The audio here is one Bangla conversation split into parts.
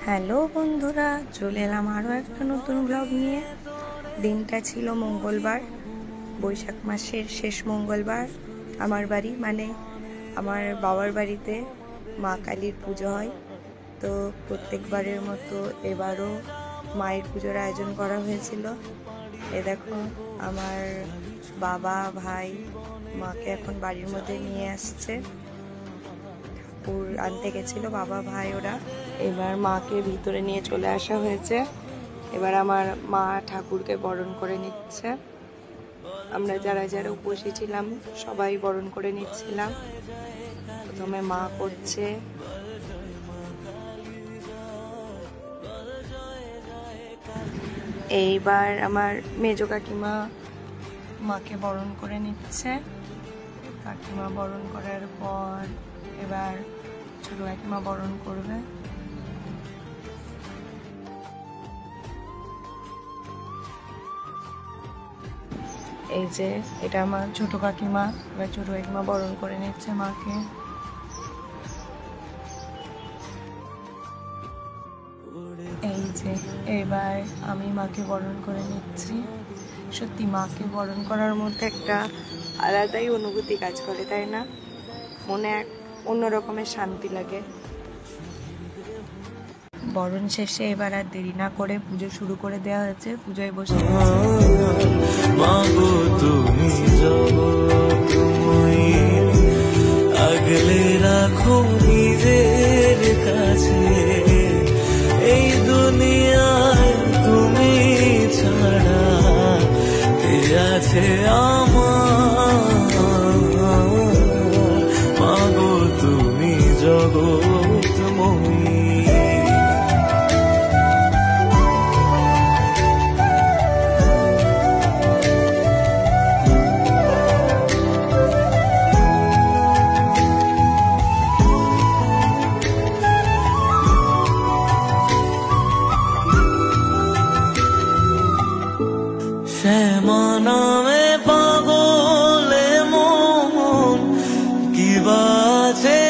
হ্যালো বন্ধুরা, চলে এলাম আরও একটা নতুন ব্লগ নিয়ে। দিনটা ছিল মঙ্গলবার, বৈশাখ মাসের শেষ মঙ্গলবার। আমার বাড়ি মানে আমার বাবার বাড়িতে মা কালীর পুজো হয়। তো প্রত্যেকবারের মতো এবারও মায়ের পুজোর আয়োজন করা হয়েছিল। এ দেখো, আমার বাবা ভাই মাকে এখন বাড়ির মধ্যে নিয়ে আসছে। ঠাকুর আনতে গেছিল বাবা ভাই ওরা, এবার মাকে ভিতরে নিয়ে চলে আসা হয়েছে। এবার আমার মা ঠাকুরকে বরণ করে নিচ্ছে। আমরা যারা যারা উপসী ছিলাম সবাই বরণ করে নিচ্ছিলাম। প্রথমে মা করছে, এইবার আমার মেজো কাকিমা মাকে বরণ করে নিচ্ছে। কাকিমা বরণ করার পর এবার ছোট কাকিমা বরণ করবে। এই যে এটা আমার ছোট কাকিমা, এবার ছোট কাকিমা বরণ করে নিচ্ছে মাকে। এই যে এবার আমি মাকে বরণ করে নিচ্ছি। সত্যি মাকে বরণ করার মধ্যে একটা আলাদাই অনুভূতি কাজ করে, তাই না? মনে এক অন্য রকমের শান্তি লাগে। বরণ শেষে এবার আর দেরি না করে পুজো শুরু করে দেওয়া হয়েছে। পুজোয় বসে আগলে রাখো নিজের কাছে, এই দুনিয়ায় তুমি ছাড়া কে আছে আমার, মাগো তুমি জগৎময়ী। শ্যামা নামে পাগলে মন কি বাজে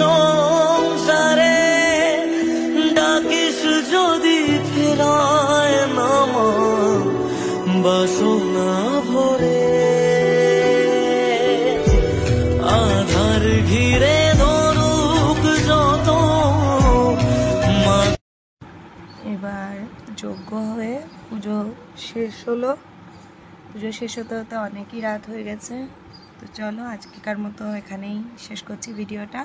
সংসারে, ডাকিস যদি ফেরায় নামা বাসনা ভরে, আধার ঘিরে ধরুক যত। এবার যজ্ঞ হয়ে পুজো শেষ হলো। পুজো শেষ হতে হতে অনেকই রাত হয়ে গেছে। তো চলো আজকেকার মতো এখানেই শেষ করছি ভিডিওটা।